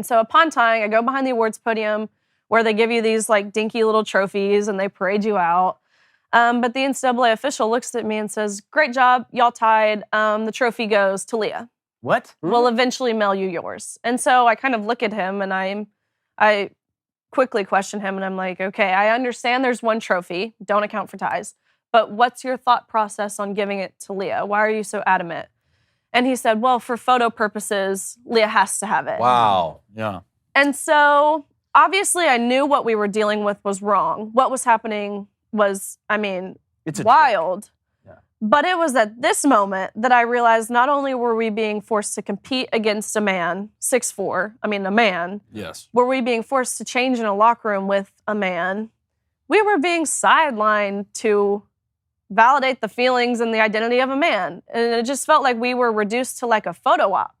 And so upon tying, I go behind the awards podium where they give you these like dinky little trophies and they parade you out. But the NCAA official looks at me and says, "Great job, y'all tied. The trophy goes to Leah. What? We'll eventually mail you yours." And so I kind of look at him and I quickly question him and I'm like, "Okay, I understand there's one trophy. Don't account for ties. But what's your thought process on giving it to Leah? Why are you so adamant?" And he said, "Well, for photo purposes, Leah has to have it." Wow. Yeah. And so obviously I knew what we were dealing with was wrong. What was happening was, It's wild. Yeah. But it was at this moment that I realized not only were we being forced to compete against a man, 6'4", a man. Yes. Were we being forced to change in a locker room with a man? We were being sidelined to validate the feelings and the identity of a man. And it just felt like we were reduced to like a photo op.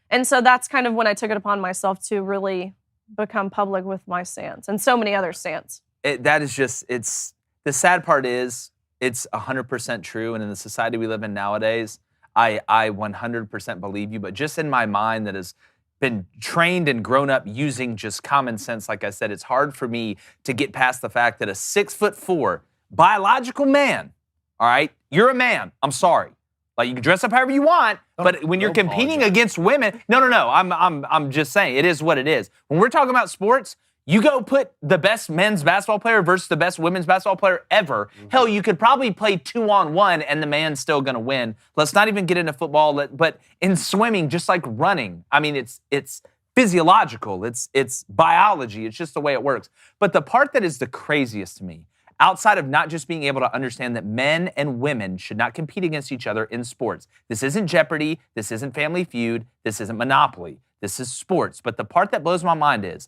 And so that's kind of when I took it upon myself to really become public with my stance and so many other stance. The sad part is it's 100% true. And in the society we live in nowadays, I 100% believe you. But just in my mind that has been trained and grown up using just common sense, like I said, it's hard for me to get past the fact that a 6'4" biological man, all right, you're a man. I'm sorry. Like you can dress up however you want, but when you're competing against women, no. I'm just saying it is what it is. When we're talking about sports, you go put the best men's basketball player versus the best women's basketball player ever. Mm-hmm. Hell, you could probably play 2-on-1 and the man's still going to win. Let's not even get into football, but in swimming, just like running, it's physiological. It's biology. It's just the way it works. But the part that is the craziest to me, outside of not just being able to understand that men and women should not compete against each other in sports. This isn't Jeopardy. This isn't Family Feud. This isn't Monopoly. This is sports. But the part that blows my mind is,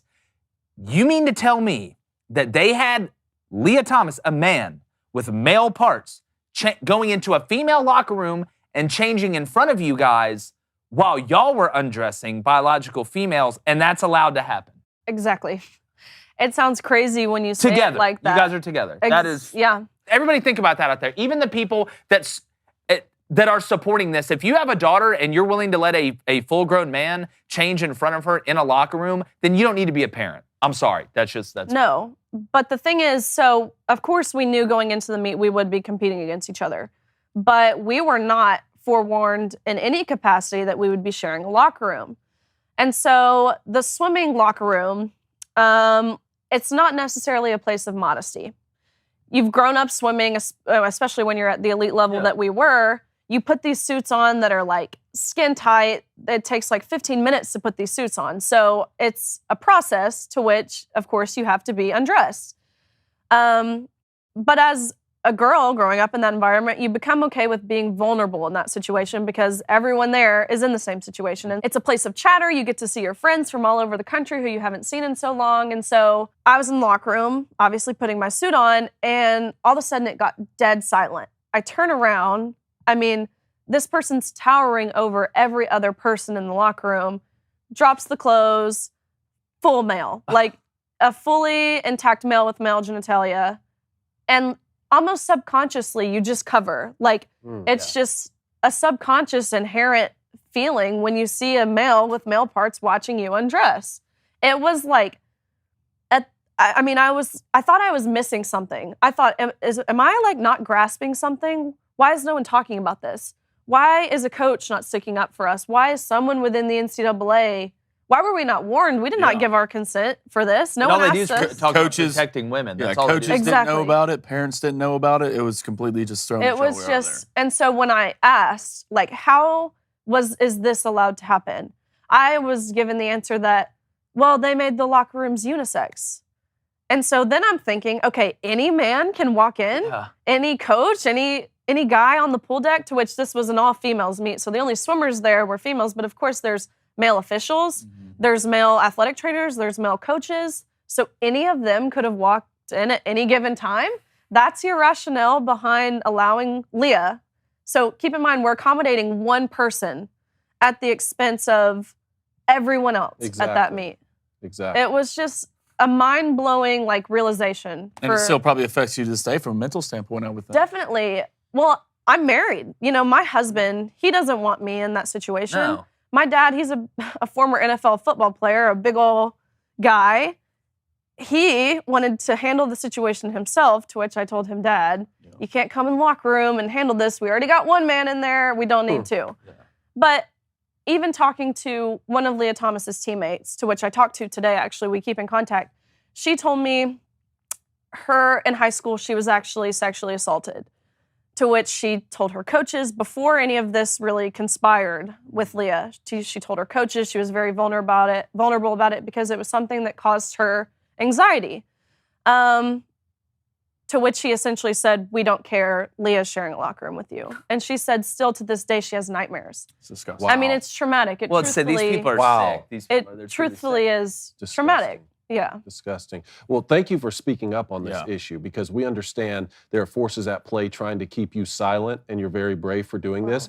you mean to tell me that they had Leah Thomas, a man with male parts, going into a female locker room and changing in front of you guys while y'all were undressing biological females, and that's allowed to happen? Exactly. It sounds crazy when you say it like that. You guys are together. That is, yeah. Everybody think about that out there. Even the people that are supporting this. If you have a daughter and you're willing to let a full-grown man change in front of her in a locker room, then you don't need to be a parent. I'm sorry. That's no. But the thing is, so of course we knew going into the meet we would be competing against each other, but we were not forewarned in any capacity that we would be sharing a locker room. And so the swimming locker room, it's not necessarily a place of modesty. You've grown up swimming, especially when you're at the elite level that we were. You put these suits on that are like skin tight. It takes like 15 minutes to put these suits on. So it's a process to which, of course, you have to be undressed. But as a girl growing up in that environment, you become okay with being vulnerable in that situation because everyone there is in the same situation. And it's a place of chatter. You get to see your friends from all over the country who you haven't seen in so long. And so I was in the locker room, obviously putting my suit on, and all of a sudden it got dead silent. I turn around. This person's towering over every other person in the locker room, drops the clothes, full male, like a fully intact male with male genitalia. And almost subconsciously, you just cover. It's just a subconscious inherent feeling when you see a male with male parts watching you undress. It was like, I thought I was missing something. I thought, am I like not grasping something? Why is no one talking about this? Why is a coach not sticking up for us? Why is someone within the NCAA, why were we not warned? We did not give our consent for this. No one asked us. Talk about protecting women. That's all coaches didn't know about it. Parents didn't know about it. It was completely just thrown. It was just, and so when I asked, like, is this allowed to happen? I was given the answer that, well, they made the locker rooms unisex. And so then I'm thinking, okay, any man can walk in, any coach, any guy on the pool deck, to which this was an all-females meet. So the only swimmers there were females, but of course there's male officials, there's male athletic trainers, there's male coaches. So any of them could have walked in at any given time. That's your rationale behind allowing Leah. So keep in mind, we're accommodating one person at the expense of everyone else at that meet. Exactly. It was just a mind-blowing realization. And it still probably affects you to this day from a mental standpoint, I would think. Definitely. Well, I'm married. My husband, he doesn't want me in that situation. No. my dad, he's a former NFL football player, a big ol' guy. He wanted to handle the situation himself, to which I told him, Dad, you can't come in the locker room and handle this. We already got one man in there. We don't need two. Yeah. But even talking to one of Leah Thomas's teammates, to which I talked to today, actually, we keep in contact, she told me her in high school, she was actually sexually assaulted, to which she told her coaches before any of this really conspired with Leah. She told her coaches she was very vulnerable about it because it was something that caused her anxiety. To which he essentially said, we don't care, Leah's sharing a locker room with you. And she said still to this day she has nightmares. It's disgusting. I mean, it's traumatic. Well, these people are sick. These people It truthfully is traumatic. Yeah. Disgusting. Well, thank you for speaking up on this issue, because we understand there are forces at play trying to keep you silent, and you're very brave for doing this.